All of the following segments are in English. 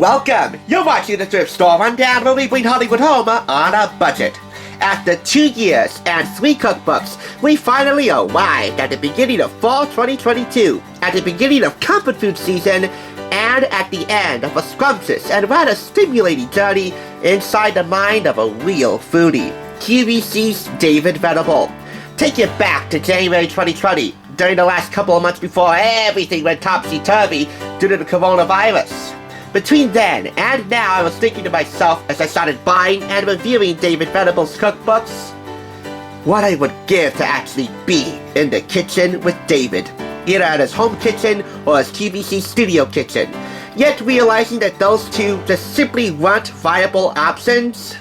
Welcome! You're watching the Thrift Store Rundown, where we bring Hollywood home on a budget. After 2 years and 3 cookbooks, we finally arrived at the beginning of fall 2022, at the beginning of comfort food season, and at the end of a scrumptious and rather stimulating journey inside the mind of a real foodie, QVC's David Venable. Take you back to January 2020, during the last couple of months before everything went topsy-turvy due to the coronavirus. Between then and now, I was thinking to myself as I started buying and reviewing David Venable's cookbooks, what I would give to actually be in the kitchen with David, either at his home kitchen or his QVC studio kitchen, yet realizing that those two just simply weren't viable options.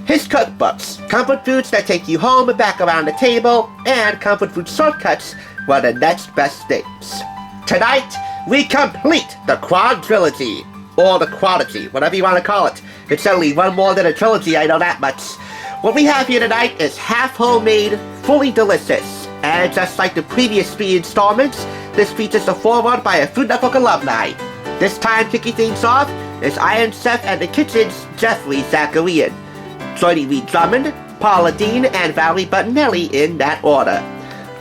His cookbooks, comfort foods that take you home and back around the table, and comfort food shortcuts were the next best things. Tonight, we complete the quadrilogy. Or the quadrilogy, whatever you want to call it. It's certainly one more than a trilogy, I know that much. What we have here tonight is half homemade, fully delicious. And just like the previous 3 installments, this features a foreword by a Food Network alumni. This time kicking things off is Iron Chef and the Kitchen's Jeffrey Zacharian, joining me Drummond, Paula Dean, and Valerie Buttonelli in that order.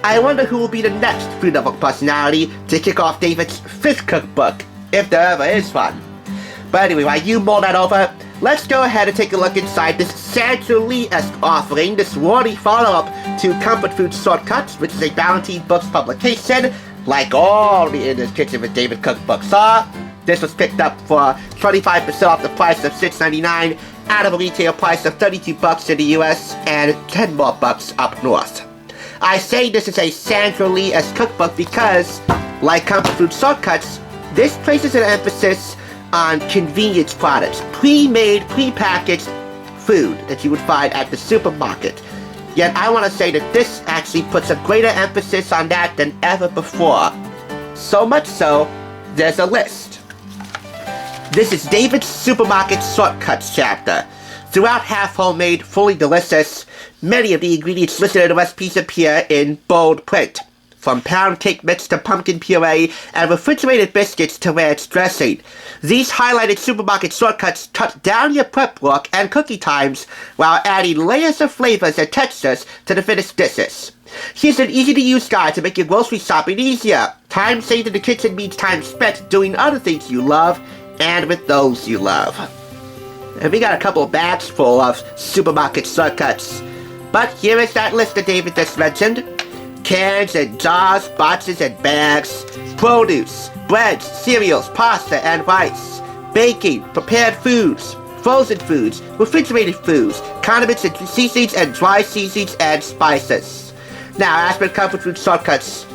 I wonder who will be the next Food Network personality to kick off David's 5th cookbook, if there ever is one. But anyway, while you mull that over, let's go ahead and take a look inside this Sandra Lee-esque offering, this worthy follow-up to Comfort Food Shortcuts, which is a Ballantine Books publication, like all the In His Kitchen with David cookbooks are. This was picked up for 25% off the price of $6.99, out of a retail price of $32 in the US, and 10 more bucks up north. I say this is a Sandra Lee-esque cookbook because, like Comfort Food Shortcuts, this places an emphasis on convenience products, pre-made, pre-packaged food that you would find at the supermarket. Yet I want to say that this actually puts a greater emphasis on that than ever before. So much so, there's a list. This is David's Supermarket Shortcuts chapter. Throughout half homemade, fully delicious, many of the ingredients listed in the recipes appear in bold print. From pound cake mix to pumpkin puree and refrigerated biscuits to ranch dressing. These highlighted supermarket shortcuts cut down your prep work and cooking times while adding layers of flavors and textures to the finished dishes. Here's an easy-to-use guide to make your grocery shopping easier. Time saved in the kitchen means time spent doing other things you love and with those you love. And we got a couple of bags full of supermarket shortcuts. But here is that list that David just mentioned. Cans and jars, boxes and bags, produce, breads, cereals, pasta and rice, baking, prepared foods, frozen foods, refrigerated foods, condiments and seasonings and dry seasonings and spices. Now, as for comfort food shortcuts,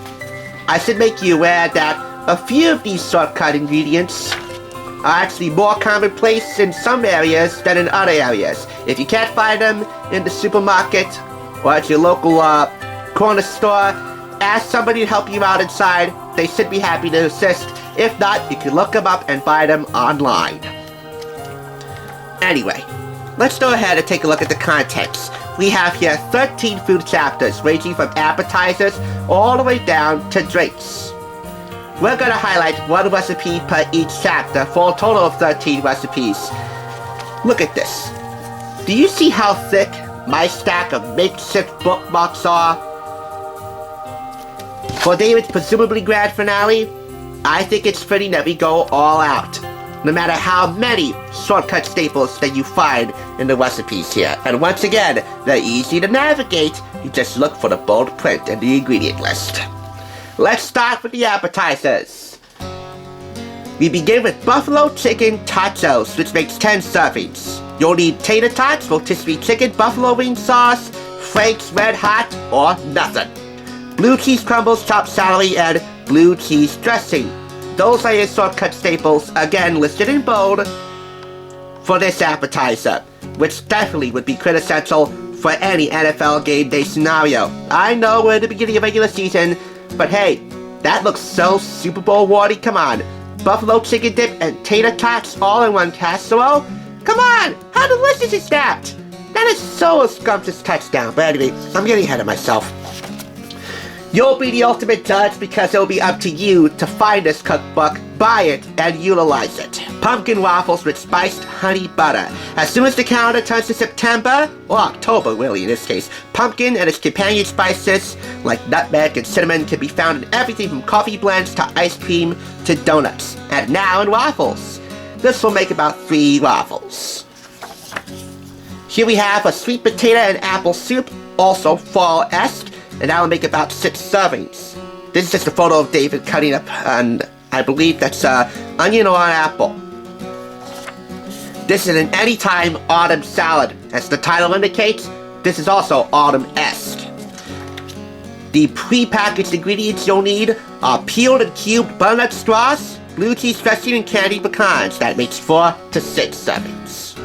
I should make you aware that a few of these shortcut ingredients are actually more commonplace in some areas than in other areas. If you can't find them in the supermarket or at your local corner store, ask somebody to help you out inside. They should be happy to assist. If not, you can look them up and buy them online. Anyway, let's go ahead and take a look at the contents. We have here 13 food chapters, ranging from appetizers all the way down to drinks. We're going to highlight one recipe per each chapter for a total of 13 recipes. Look at this. Do you see how thick my stack of makeshift bookmarks are? For David's presumably grand finale, I think it's fitting that we go all out, no matter how many shortcut staples that you find in the recipes here. And once again, they're easy to navigate. You just look for the bold print in the ingredient list. Let's start with the appetizers. We begin with buffalo chicken tacos, which makes 10 servings. You'll need tater tots, rotisserie chicken, buffalo wing sauce, Frank's Red Hot, or nothing. Blue cheese crumbles, chopped celery, and blue cheese dressing. Those are your shortcut staples, again listed in bold, for this appetizer, which definitely would be quintessential for any NFL game day scenario. I know we're at the beginning of regular season, but hey, that looks so Super Bowl worthy. Come on, buffalo chicken dip and tater tots all in one casserole? Come on, how delicious is that? That is so a scrumptious touchdown, but anyway, I'm getting ahead of myself. You'll be the ultimate judge because it'll be up to you to find this cookbook, buy it, and utilize it. Pumpkin waffles with spiced honey butter. As soon as the calendar turns to September, or October really in this case, pumpkin and its companion spices like nutmeg and cinnamon can be found in everything from coffee blends to ice cream to donuts. And now in waffles. This will make about 3 waffles. Here we have a sweet potato and apple soup, also fall-esque, and that will make about 6 servings. This is just a photo of David cutting up, and I believe that's onion or an apple. This is an anytime autumn salad. As the title indicates, this is also autumn-esque. The pre-packaged ingredients you'll need are peeled and cubed butternut straws, blue cheese dressing, and candied pecans. That makes 4 to 6 servings.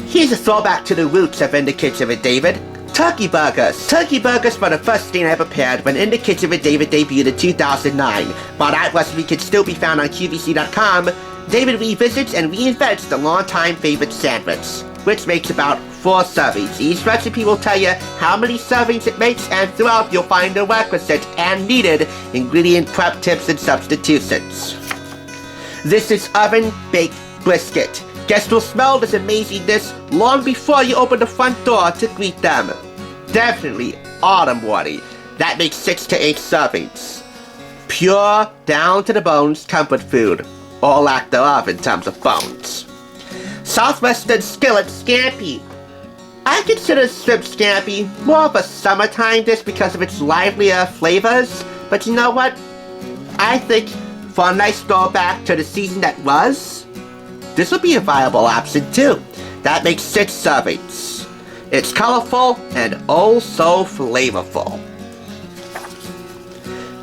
Here's a throwback to the roots of In the Kitchen with David. Turkey burgers. Turkey burgers were the first thing I prepared when In the Kitchen with David debuted in 2009. While that recipe can still be found on QVC.com, David revisits and reinvents the long-time favorite sandwich, which makes about 4 servings. Each recipe will tell you how many servings it makes, and throughout you'll find the requisite and needed ingredient prep tips and substitutions. This is oven-baked brisket. Guests will smell this amazingness long before you open the front door to greet them. Definitely autumn-worthy. That makes 6 to 8 servings. Pure, down-to-the-bones comfort food, or lack thereof in terms of bones. Southwestern skillet scampi. I consider shrimp scampi more of a summertime dish because of its livelier flavors, but you know what? I think for a nice throwback to the season that was, this would be a viable option too. That makes 6 servings. It's colorful and oh so flavorful.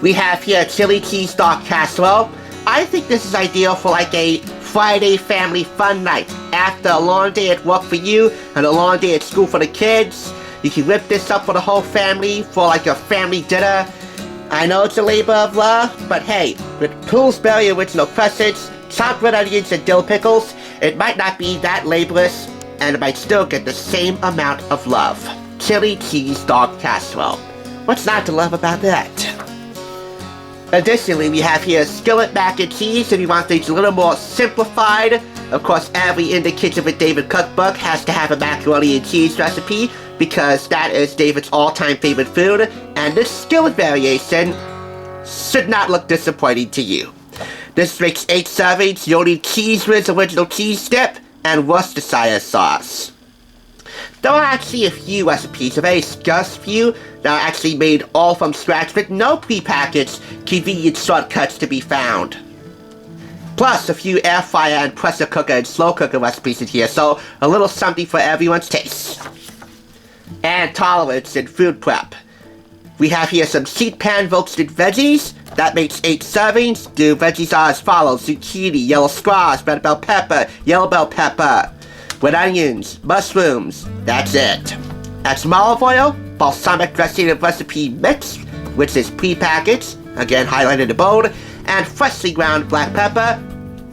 We have here chili cheese dog casserole. I think this is ideal for like a Friday family fun night. After a long day at work for you and a long day at school for the kids, you can whip this up for the whole family for like a family dinner. I know it's a labor of love, but hey, with Pillsbury original crussage, chopped red onions and dill pickles, it might not be that laborious, and it might still get the same amount of love. Chili cheese dog casserole. What's not to love about that? Additionally, we have here skillet mac and cheese if you want things a little more simplified. Of course, every In the Kitchen with David cookbook has to have a macaroni and cheese recipe because that is David's all-time favorite food, and this skillet variation should not look disappointing to you. This makes 8 servings. You'll need Cheese Whiz original cheese dip and Worcestershire sauce. There are actually a few recipes, a very scarce few, that are actually made all from scratch with no pre-packaged convenient shortcuts to be found. Plus a few air fryer and pressure cooker and slow cooker recipes in here, so a little something for everyone's taste and tolerance in food prep. We have here some sheet pan roasted veggies. That makes 8 servings. The veggies are as follows: zucchini, yellow squash, red bell pepper, yellow bell pepper, red onions, mushrooms. That's it. Add some olive oil, balsamic dressing and recipe mix, which is pre-packaged, again highlighted in bold, and freshly ground black pepper.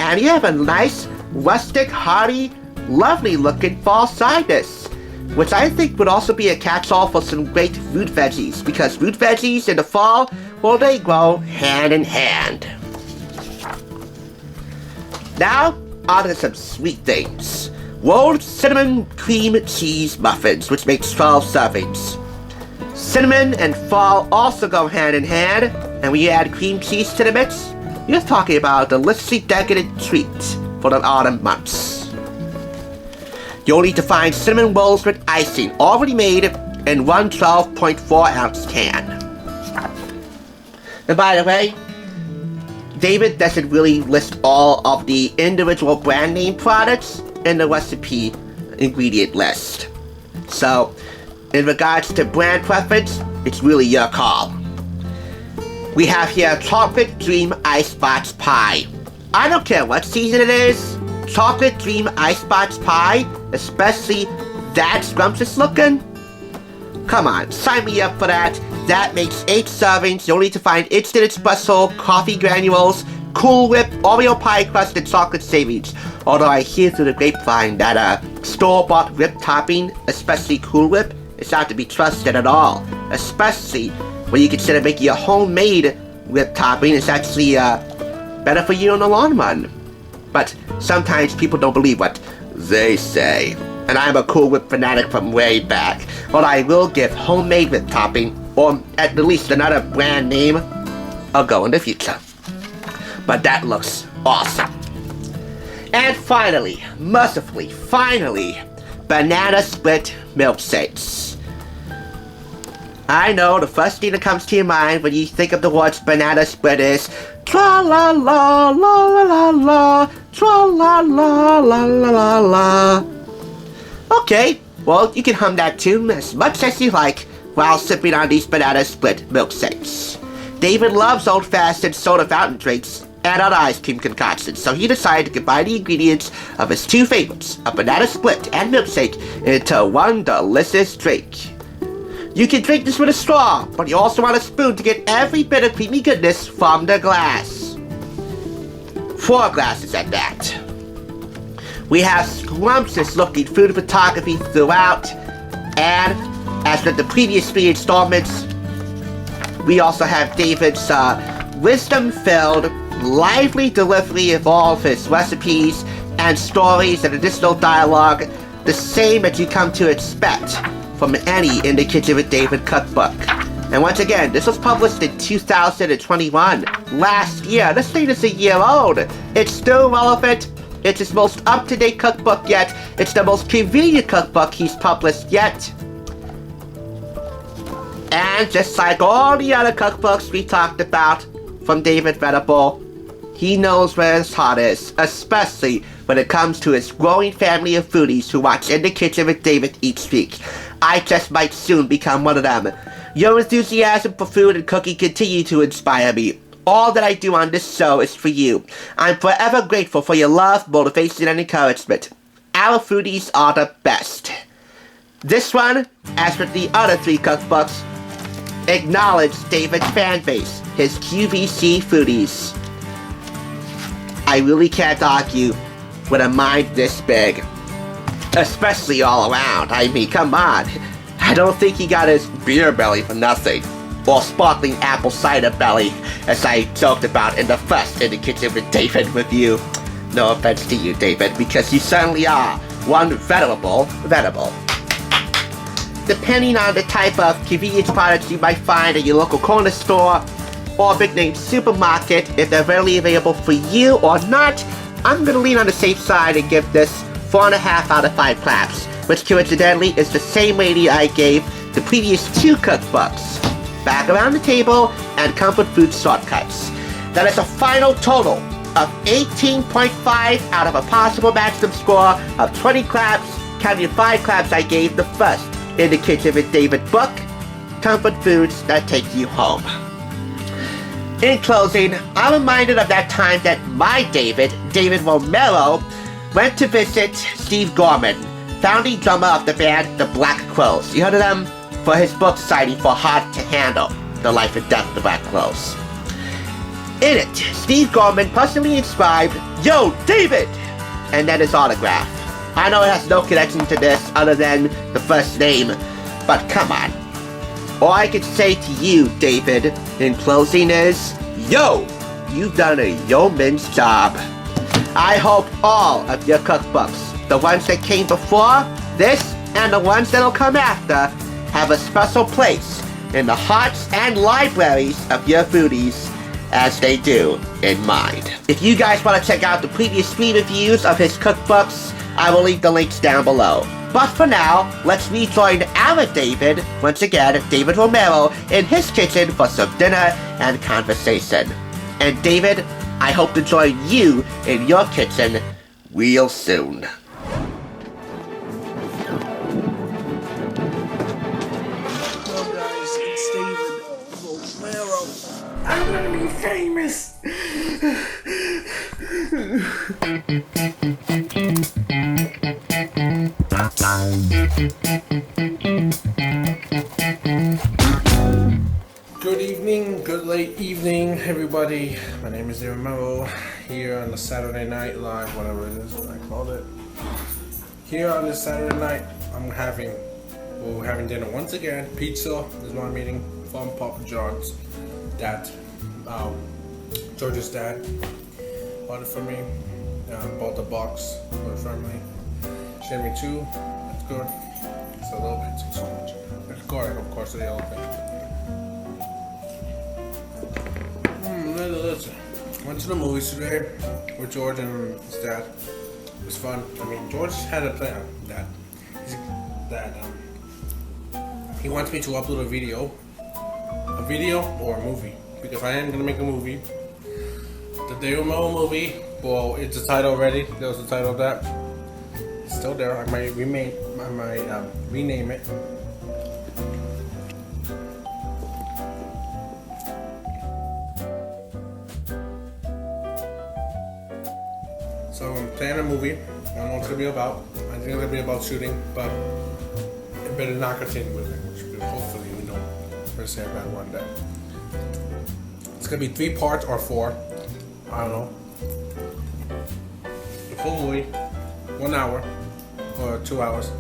And you have a nice, rustic, hearty, lovely looking fall side dish, which I think would also be a catch-all for some great root veggies, because root veggies in the fall, well, they grow hand in hand. Now, on to some sweet things. Rolled cinnamon cream cheese muffins, which makes 12 servings. Cinnamon and fall also go hand in hand, and when you add cream cheese to the mix, you're talking about a deliciously decadent treat for the autumn months. You'll need to find cinnamon rolls with icing, already made in one 12.4 ounce can. And by the way, David doesn't really list all of the individual brand name products in the recipe ingredient list. So, in regards to brand preference, it's really your call. We have here Chocolate Dream Icebox Pie. I don't care what season it is, Chocolate Dream Icebox Pie, especially that scrumptious looking. Come on, sign me up for that. That makes 8 servings. You'll need to find instant espresso, coffee granules, Cool Whip, Oreo pie crust, and chocolate shavings. Although I hear through the grapevine that store-bought whip topping, especially Cool Whip, is not to be trusted at all, especially when you consider making a homemade whipped topping is actually better for you in the long run. But sometimes people don't believe what they say, and I'm a Cool Whip fanatic from way back. But I will give homemade whipped topping, or at least another brand name, a go in the future. But that looks awesome. And finally, mercifully, banana split milkshakes. I know the first thing that comes to your mind when you think of the words banana split is tra la la la la la la, tra la la la la la la. Okay, well, you can hum that tune as much as you like while sipping on these banana split milkshakes. David loves old-fashioned soda fountain drinks and other ice cream concoctions, so he decided to combine the ingredients of his two favorites, a banana split and milkshake, into one delicious drink. You can drink this with a straw, but you also want a spoon to get every bit of creamy goodness from the glass. 4 glasses at that. We have scrumptious looking food photography throughout, and as with the previous 3 installments, we also have David's wisdom-filled, lively delivery of all of his recipes and stories and additional dialogue, the same as you come to expect from any In the Kitchen with David cookbook. And once again, this was published in 2021, last year. This thing is a year old. It's still relevant. It's his most up-to-date cookbook yet. It's the most convenient cookbook he's published yet. And just like all the other cookbooks we talked about from David Venable, he knows where his heart is, especially when it comes to his growing family of foodies who watch In the Kitchen with David each week. I just might soon become one of them. Your enthusiasm for food and cooking continue to inspire me. All that I do on this show is for you. I'm forever grateful for your love, motivation, and encouragement. Our foodies are the best. This one, as with the other 3 cookbooks, acknowledge David's fan base, his QVC foodies. I really can't argue with a mind this big, especially all around. I mean, come on. I don't think he got his beer belly for nothing, or sparkling apple cider belly, as I joked about in the first In the Kitchen with David review. No offense to you, David, because you certainly are one Venable. Depending on the type of convenience products you might find at your local corner store or big name supermarket, if they're readily available for you or not, I'm gonna lean on the safe side and give this 4.5 out of 5 claps, which coincidentally is the same rating I gave the previous 2 cookbooks, Back Around the Table and Comfort Food Shortcuts. That is a final total of 18.5 out of a possible maximum score of 20 claps, counting 5 claps I gave the first In the Kitchen with David book, Comfort Foods That Take You Home. In closing, I'm reminded of that time that my David Romero, went to visit Steve Gorman, founding drummer of the band The Black Crowes. You heard of them? For his book signing for Hard to Handle, The Life and Death of the Black Crowes. In it, Steve Gorman personally inscribed, "Yo, David!" and then his autograph. I know it has no connection to this other than the first name, but come on. All I can say to you, David, in closing is, yo, you've done a yeoman's job. I hope all of your cookbooks, the ones that came before this and the ones that'll come after, have a special place in the hearts and libraries of your foodies, as they do in mine. If you guys want to check out the previous 3 reviews of his cookbooks, I will leave the links down below. But for now, let's rejoin our David, once again, David Romero, in his kitchen for some dinner and conversation. And David, I hope to join you in your kitchen real soon. Hello guys, it's David Romero. I'm gonna be famous. Good evening, good late evening, everybody. My name is David Venable, here on the Saturday Night Live, whatever it is, what I called it. Here on this Saturday night, I'm having we're having dinner once again. Pizza is what I'm eating from Papa John's. Dad, George's dad, bought it for me. Bought the box for the family. She gave me 2. That's good. It's a little bit, too much. It's garlic, of course, the yellow thing. Listen. Went to the movies today with George and his dad. It was fun. I mean, George had a plan that he wants me to upload a video or a movie. Because I am gonna make a movie. The Day of my own movie. Well, it's the title already. That was the title of that. It's still there. I might rename it. So I'm planning a movie. I don't know what it's gonna be about. I think it's gonna be about shooting, but it better not continue with it. Hopefully we don't say about one day. It's gonna be 3 parts or 4. I don't know. The full movie, 1 hour or 2 hours.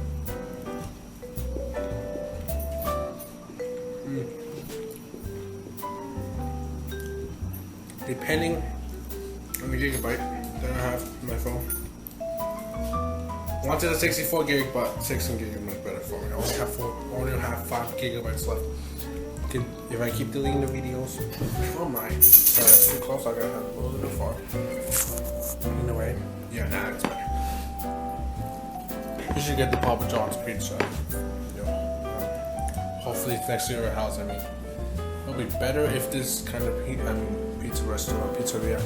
Depending on the gigabyte that I have on my phone. I wanted a 64 gig, but 16 gig is much better for me. I only have 5 gigabytes left. If I keep deleting the videos, oh my, sorry, it's too close. I gotta have a little bit far. Anyway, yeah, now it's better. You should get the Papa John's pizza. Hopefully it's next to your house. I mean, it'll be better if this kind of pizza restaurant, pizzeria,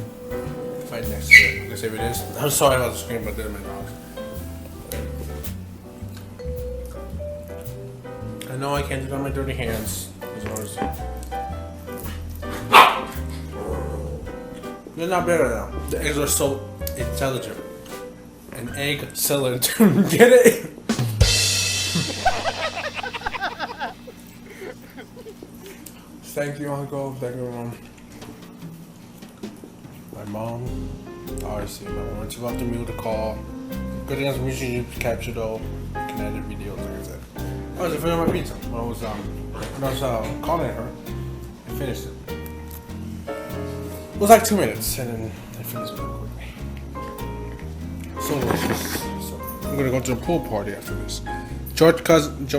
right next to it. Because if it is, I'm sorry about the screen, but they're my dogs. I know I can't do it on my dirty hands. They're not better now. The eggs are so intelligent. An egg seller. Get it? Thank you, Uncle. Thank you, Mom. My mom. Obviously, my mom interrupted me with a call. Good thing is, we should capture though. Can edit videos, like I said. I was finishing my pizza. When I was calling her, I finished it. It was like 2 minutes, and then I finished it quickly. So delicious. So I'm gonna go to the pool party after this.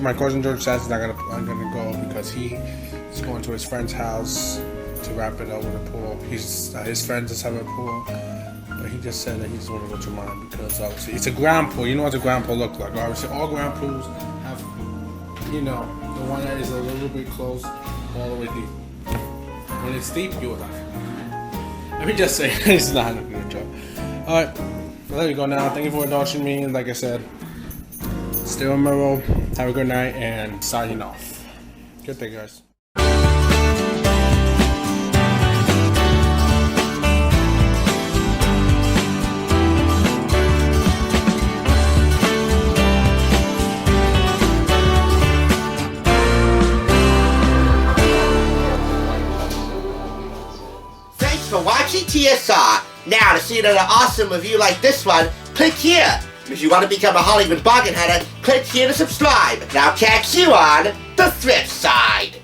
My cousin George says I'm gonna go because he's going to his friend's house to wrap it up with a pool. His friend is having a pool, but he just said that he's gonna go to mine because obviously it's a ground pool. You know what a ground pool looks like? Obviously, all ground pools have, the one that is a little bit close, all the way deep. When it's deep, you will laugh. Let me just say, it's not a good job. Alright, well, there you go now. Thank you for indulging me. And like I said, stay on my road. Have a good night, and signing off. Good day, guys. For watching TSR. Now to see another awesome review like this one, click here. If you want to become a Hollywood bargain hunter, click here to subscribe. And I'll catch you on the thrift side.